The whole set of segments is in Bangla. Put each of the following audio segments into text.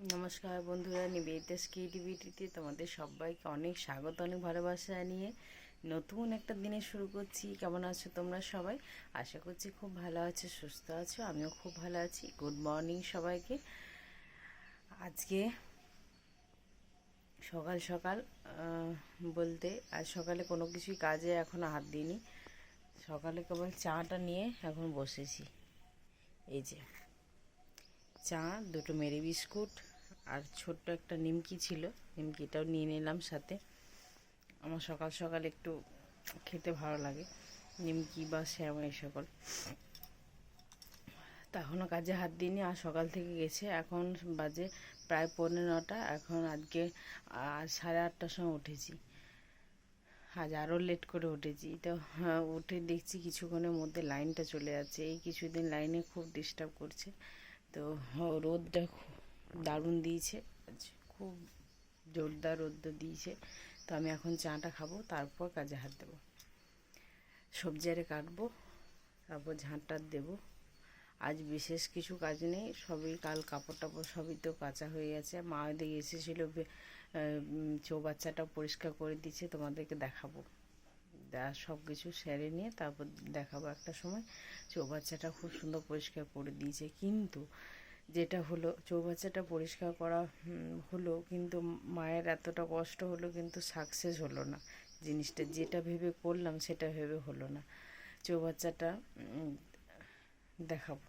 নমস্কার বন্ধুরা, নিবেদিতাস ক্রিয়েটিভিটিতে তোমাদের সবাইকে অনেক স্বাগত, অনেক ভালোবাসা জানিয়ে নতুন একটা দিনে শুরু করছি। কেমন আছো তোমরা সবাই? আশা করছি খুব ভালো আছো, সুস্থ আছো। আমিও খুব ভালো আছি। গুড মর্নিং সবাইকে। আজকে সকাল সকাল বলতে আজ সকালে কোনো কিছুই কাজে এখনও হাত দিইনি। সকালে কেবল চাটা নিয়ে এখন বসেছি। এই যে চা, দুটো মেরি বিস্কুট আর ছোট্ট একটা নিমকি ছিল, নিমকিটাও নিয়ে নিলাম সাথে। আমার সকাল সকাল একটু খেতে ভালো লাগে নিমকি বা শ্যামা এই সকল। তখনও কাজে হাত দিইনি, আর সকাল থেকে গেছে। এখন বাজে প্রায় 9:45। এখন আজকে 8:30টার সময় উঠেছি। আজ আরও লেট করে উঠেছি। তো উঠে দেখছি কিছুক্ষণের মধ্যে লাইনটা চলে যাচ্ছে। এই কিছুদিন লাইনে খুব ডিস্টার্ব করছে। তো রোদটা দারুণ দিয়েছে, খুব জোরদার রোদ দিয়েছে। তো আমি এখন চাটা খাবো, তারপর কাজে হাত দেবো। সবজি আরে কাটবো, তারপর ঝাঁটার দেবো। আজ বিশেষ কিছু কাজ নেই, সবই কাল কাপড় টাপড় সবই তো কাঁচা হয়ে গেছে। মা ওদিকে এসেছিলো, চৌবাচ্চাটা পরিষ্কার করে দিচ্ছে, তোমাদেরকে দেখাবো। সব কিছু সেরে নিয়ে তারপর দেখাবো একটা সময়। চৌবাচ্চাটা খুব সুন্দর পরিষ্কার করে দিয়েছে, কিন্তু যেটা হলো চৌবাচ্চাটা পরিষ্কার করা হলো, কিন্তু মায়ের এতটা কষ্ট হলো, কিন্তু সাকসেস হলো না জিনিসটা। যেটা ভেবে করলাম সেটা ভেবে হলো না। চৌবাচ্চাটা দেখাবো,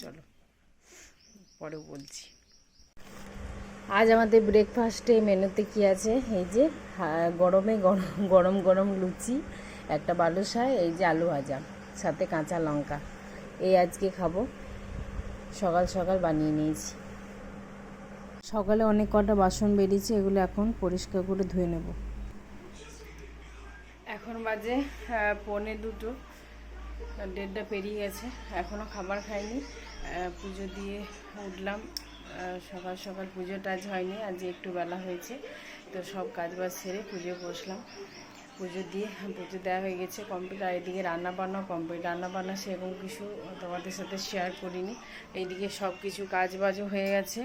চলো পরে বলছি। আজ আমাদের ব্রেকফাস্টে মেনুতে কি আছে? এই যে গরমে গরম গরম গরম লুচি, একটা বালুশাই, এই যে আলু ভাজা, সাথে কাঁচা লঙ্কা। এই আজকে খাবো, সকাল সকাল বানিয়ে নিয়েছি। সকালে অনেক কটা বাসন বেরিয়েছে, এগুলো এখন পরিষ্কার করে ধুয়ে নেব। এখন বাজে 1:45, 1:30টা পেরিয়ে গেছে, এখনও খাবার খাইনি। পুজো দিয়ে উঠলাম। সকাল সকাল পুজোটা আজ হয়নি, আজ একটু বেলা হয়েছে। তো সব কাজবাজ সেরে পুজো বসলাম। পুজো দেওয়া হয়ে গেছে কমপ্লিট। আর এদিকে রান্নাবান্না কমপ্লিট। রান্নাবান্না সেরকম কিছু তোমাদের সাথে শেয়ার করিনি। এইদিকে সব কিছু কাজবাজও হয়ে গেছে,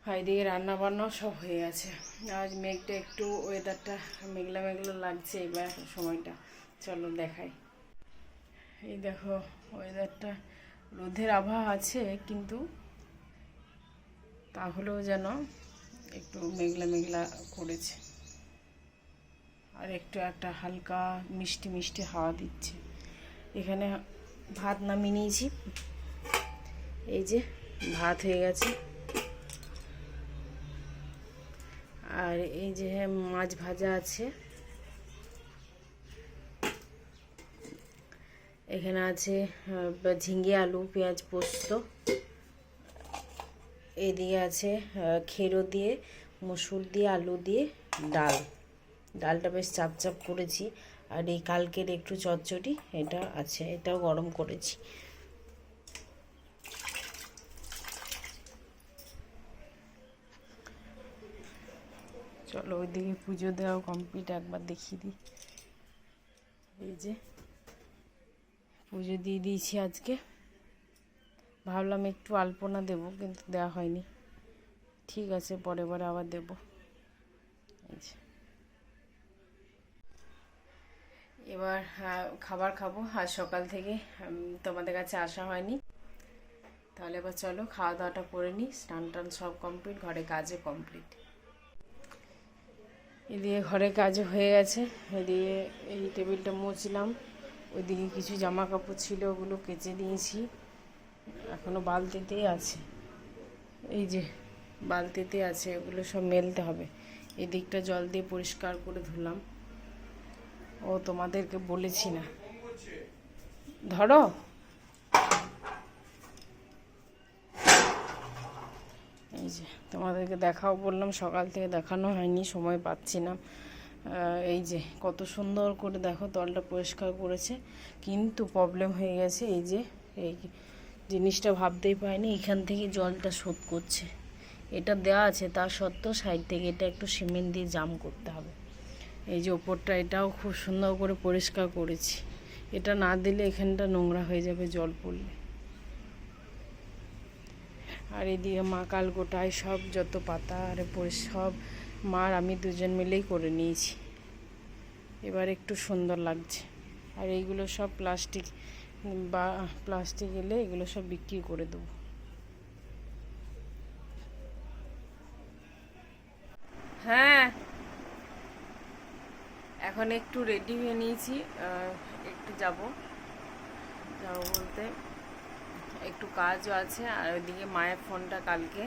আর এদিকে রান্নাবান্নাও সব হয়ে গেছে। আজ মেঘটা একটু, ওয়েদারটা মেঘলা মেঘলা লাগছে এবার সময়টা। চলো দেখাই। এই দেখো ওয়েদারটা, রোদের আবহাওয়া আছে, কিন্তু তাহলেও যেন একটু মেঘলা মেঘলা করেছে। আর একটু একটা হালকা মিষ্টি মিষ্টি হাওয়া দিচ্ছে। এখানে ভাত নামিয়ে নিয়েছি, এই যে ভাত হয়ে গেছে। আর এই যে মাছ ভাজা আছে, এখানে আছে ঝিঙে আলু পেঁয়াজ পোস্ত, এদিকে আছে খেরো দিয়ে মসুর দিয়ে আলু দিয়ে ডালটা বেশ চাপ চাপ করেছি। আর এই কালকের একটু চচ্চড়ি এটা আছে, এটাও গরম করেছি। চলো ওইদিকে পুজো দেওয়া কমপ্লিট, একবার দেখিয়ে দিই। এই যে পুজো দিয়ে দিয়েছি আজকে। ভাবলাম একটু আলপনা দেব, কিন্তু দেওয়া হয়নি। ঠিক আছে, পরের বার আবার দেব। এবার খাবার খাবো। আর সকাল থেকে তোমাদের কাছে আসা হয়নি, তাহলে এবার চলো খাওয়া দাওয়াটা করে নিই। স্নান টান সব কমপ্লিট, ঘরে কাজে কমপ্লিট। এদিকে ঘরে কাজ হয়ে গেছে। এদিকে এই টেবিলটা মুছলাম, ওইদিকে কিছু জামা কাপড় ছিল, ওগুলো কেচে দিয়েছি, এখনও বালতিতেই আছে। এই যে বালতিতে আছে, ওগুলো সব মেলতে হবে। এদিকটা জল দিয়ে পরিষ্কার করে ধুলাম। ও তোমাদেরকে বলেছি না, ধরো। এই যে তোমাদেরকে দেখাও বললাম, সকাল থেকে দেখানো হয়নি, সময় পাচ্ছি না। এই যে কত সুন্দর করে দেখো তলটা পরিষ্কার করেছে, কিন্তু প্রবলেম হয়ে গেছে। এই যে এই জিনিসটা ভাবতেই পারিনি, এখান থেকে জলটা শোধ করছে। এটা দেওয়া আছে, তার সত্ত্বেও সাইড থেকে এটা একটু সিমেন্ট দিয়ে জাম করতে হবে। এই যে ওপরটা, এটাও খুব সুন্দর করে পরিষ্কার করেছি। এটা না দিলে এখানটা নোংরা হয়ে যাবে জল পড়লে। আর এদিকে মা কাল গোটায় সব যত পাতা আর সব মার আমি দুজন মিলেই করে নিয়েছি। এবার একটু সুন্দর লাগছে। আর এইগুলো সব প্লাস্টিক এলে এগুলো সব বিক্রি করে দেবো। হ্যাঁ, এখন একটু রেডি হয়ে নিয়েছি, একটু যাব বলতে একটু কাজও আছে। আর ওইদিকে মায়ের ফোনটা, কালকে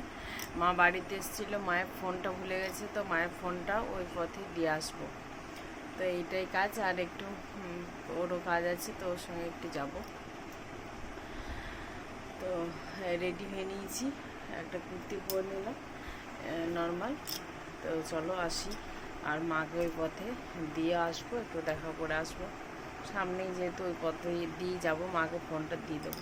মা বাড়িতে এসেছিল, মায়ের ফোনটা ভুলে গেছে, তো মায়ের ফোনটা ওই পথে দিয়ে আসবো। তো এইটাই কাজ, আর একটু ওরও কাজ আছে, তো ওর সঙ্গে একটু যাব। তো রেডি হয়ে নিয়েছি, একটা কুর্তি পরে নিলাম নর্মাল। তো চলো আসি, আর মাকে ওই পথে দিয়ে আসবো, একটু দেখা করে আসবো। সামনেই যেহেতু ওই পথে দিয়ে যাব, মাকে ফোনটা দিয়ে দেবো।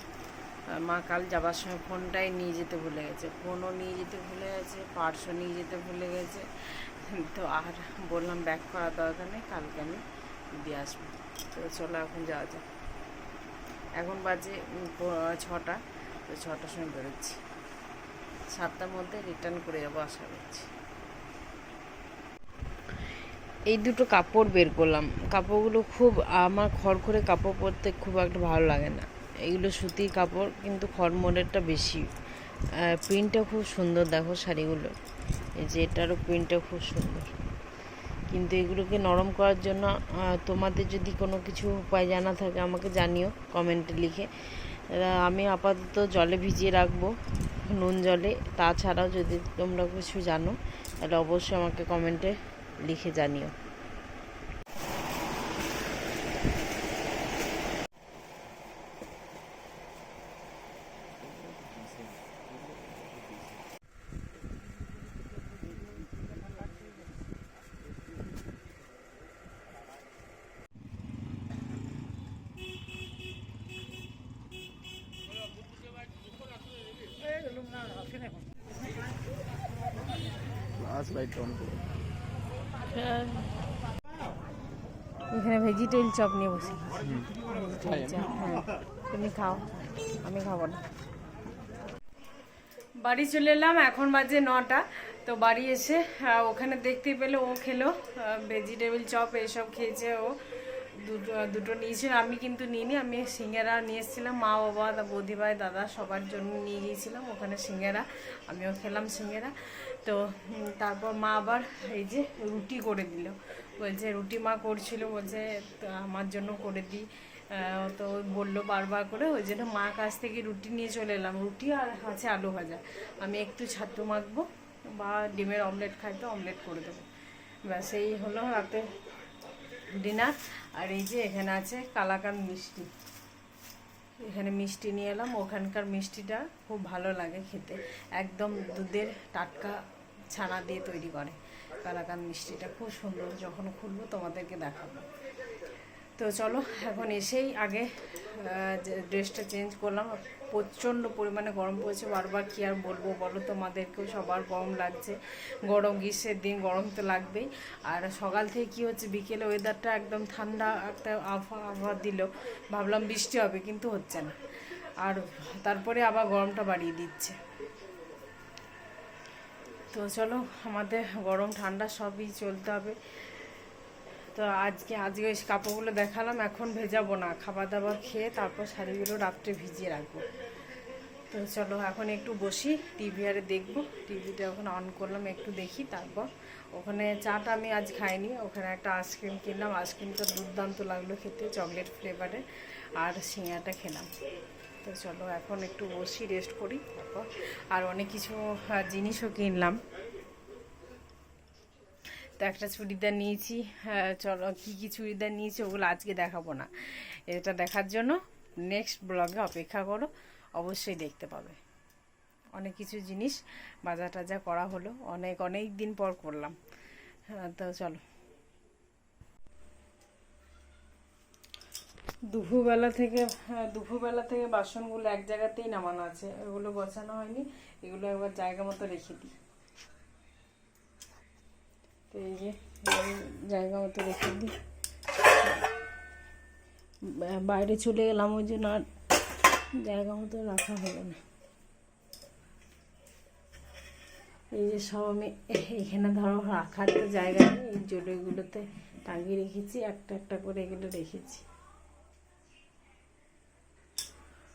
মা কাল যাবার সময় ফোনটাই নিয়ে যেতে ভুলে গেছে, ফোনও নিয়ে যেতে ভুলে গেছে, পার্সও নিয়ে যেতে ভুলে গেছে। তো আর বললাম ব্যাক করার দরকার নেই, কালকে আমি দিয়ে আসবো। তো চলো এখন যাওয়া যাক। এখন বাজে 6টা, তো 6টার সময় বেরোচ্ছি, 7টার মধ্যে রিটার্ন করে যাবো আশা করছি। এই দুটো কাপড় বের করলাম, কাপড়গুলো খুব আমার খড়খড়ে কাপড় পরতে খুব একটা ভালো লাগে না। এগুলো সুতির কাপড়, কিন্তু খড়মড়েরটা বেশি। প্রিন্টটা খুব সুন্দর, দেখো শাড়িগুলো, এই যে এটারও প্রিন্টটা খুব সুন্দর। কিন্তু এগুলোকে নরম করার জন্য তোমাদের যদি কোনো কিছু উপায় জানা থাকে আমাকে জানিও কমেন্টে লিখে। আমি আপাতত জলে ভিজিয়ে রাখবো, নুন জলে। তাছাড়াও যদি তোমরা কিছু জানো তাহলে অবশ্যই আমাকে কমেন্টে লিখে জানিও। এখানে ভেজিটেবল চপ নিয়ে বসে। হ্যাঁ, তুমি খাও, আমি খাবো না। বাড়ি চলে এলাম, এখন বাজে 9টা। তো বাড়ি এসে ওখানে দেখতে পেলো, ও খেলো ভেজিটেবল চপ, এইসব খেয়েছে। ও দুটো নিয়েছিল, আমি কিন্তু নিইনি। আমি সিঙ্গারা নিয়ে এসেছিলাম, মা বাবা বৌদিভাই দাদা সবার জন্য নিয়ে গিয়েছিলাম ওখানে সিঙ্গারা। আমিও খেলাম সিঙ্গারা। তো তারপর মা আবার এই যে রুটি করে দিল, বলছে রুটি মা করছিল, বলছে আমার জন্য করে দিই। তো বললো বারবার করে, ওই জন্য মার কাছ থেকে রুটি নিয়ে চলে এলাম। রুটি আর আছে আলু ভাজা, আমি একটু ছাতু মাখবো বা ডিমের অমলেট খাই তো অমলেট করে দেবো, ব্যাস এই হলো রাতে ডিনার। আর এই যে এখানে আছে কালাকাঁদ মিষ্টি, এখানে মিষ্টি নিয়ে এলাম। ওখানকার মিষ্টিটা খুব ভালো লাগে খেতে, একদম দুধের টাটকা ছানা দিয়ে তৈরি করে কালাকাঁদ মিষ্টিটা, খুব সুন্দর। যখন খুলবো তোমাদেরকে দেখাবো। তো চলো এখন এসেই আগে ড্রেসটা চেঞ্জ করলাম। প্রচণ্ড পরিমাণে গরম পড়েছে, বারবার কি আর বলবো বলো, তোমাদেরকেও সবার গরম লাগছে। গরম, গ্রীষ্মের দিন গরম তো লাগবেই। আর সকাল থেকে কি হচ্ছে, বিকেলে ওয়েদারটা একদম ঠান্ডা একটা আবহাওয়া দিল, ভাবলাম বৃষ্টি হবে, কিন্তু হচ্ছে না। আর তারপরে আবার গরমটা বাড়িয়ে দিচ্ছে। তো চলো, আমাদের গরম ঠান্ডা সবই চলতে হবে। তো আজকে ওই কাপড়গুলো দেখালাম, এখন ভেজাবো না, খাবার দাবার খেয়ে তারপর শাড়িগুলো রাত্রে ভিজিয়ে রাখবো। তো চলো এখন একটু বসি, টিভি আরে দেখবো। টিভিটা এখন অন করলাম, একটু দেখি। তারপর ওখানে চাটা আমি আজ খাইনি, ওখানে একটা আইসক্রিম কিনলাম, আইসক্রিমটা দুর্দান্ত লাগলো খেতে, চকলেট ফ্লেভারে। আর সিঙ্গাটা খেলাম। তো চলো এখন একটু বসি, রেস্ট করি। তারপর আর অনেক কিছু জিনিসও কিনলাম। তো একটা চুড়িদার নিয়েছি, চলো কী কী চুড়িদার নিয়েছি ওগুলো আজকে দেখাবো না, এটা দেখার জন্য নেক্সট ব্লগে অপেক্ষা করো, অবশ্যই দেখতে পাবে। অনেক কিছু জিনিস বাজার টাজার করা হলো, অনেক দিন পর করলাম। তো চলো, দুপুরবেলা থেকে বাসনগুলো এক জায়গাতেই নামানো আছে, এগুলো গোছানো হয়নি, এগুলো একবার জায়গা মতো রেখে দিই। তো এই যে জায়গা মতো রেখে দিই, বাইরে চলে গেলাম ওই জন্য আর জায়গা মতো রাখা হলো না। এই যে সব আমি এখানে ধরো রাখার তো জায়গা নেই, এই জলেগুলোতে টাঙিয়ে রেখেছি, একটা একটা করে এগুলো রেখেছি।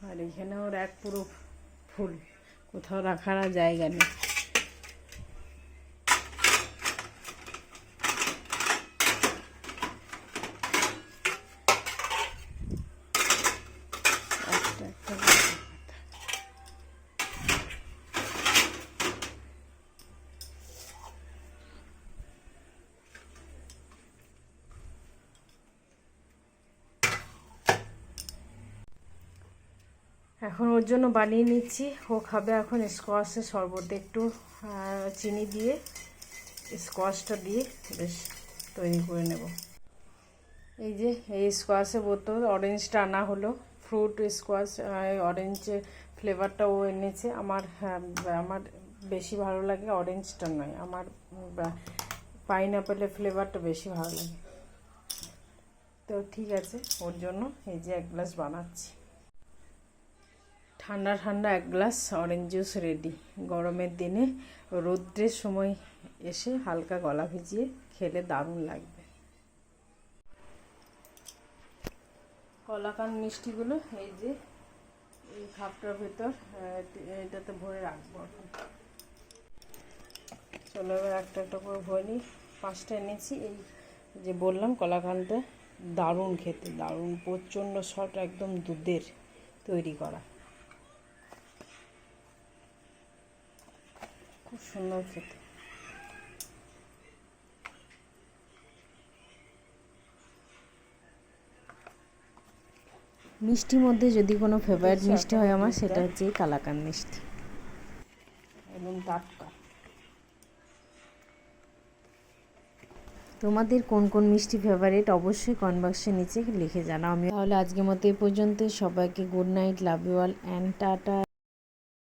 আর এখানেও এক পুরো ফুল, কোথাও রাখার আর জায়গা নেই। একটা একটা এখন ওর জন্য বানিয়ে নিচ্ছি। ও খাবে এখন স্কোয়াশের শরবত, একটু চিনি দিয়ে স্কোয়াশটা দিয়ে বেশ তৈরি করে নেব। এই যে এই স্কোয়াশের বোতল, অরেঞ্জটা আনা হলো, ফ্রুট স্কোয়াশ, অরেঞ্জের ফ্লেভারটা ও এনেছে। আমার বেশি ভালো লাগে অরেঞ্জটা নয়, আমার পাইনঅ্যাপেলের ফ্লেভারটা বেশি ভালো লাগে। তো ঠিক আছে, ওর জন্য এই যে 1 গ্লাস বানাচ্ছি। ঠান্ডা ঠান্ডা 1 গ্লাস অরেঞ্জ জুস রেডি। গরমের দিনে রৌদ্রের সময় এসে হালকা গলা ভিজিয়ে খেলে দারুণ লাগবে। কলাকান্দ মিষ্টিগুলো এই যে এই খাপটার ভেতর এটাতে ভরে রাখবো এখন। চলো এবার একটা একটা করে ভরে নিই। 5টা এনেছি। এই যে বললাম কলাকান্দটা দারুণ খেতে, দারুণ, প্রচণ্ড শর্ট, একদম দুধের তৈরি করা, খুব সুন্দর খেতে। মিষ্টির মধ্যে যদি কোনো ফেভারিট মিষ্টি হয় আমার, সেটা হচ্ছে কালাকান্দ মিষ্টি, একদম টাটকা। তোমাদের কোন কোন মিষ্টি ফেভারিট অবশ্যই কমেন্ট বক্সে নিচে লিখে জানাও। আমি তাহলে আজকের মতো এই পর্যন্ত। সবাইকে good night, love you all and tata.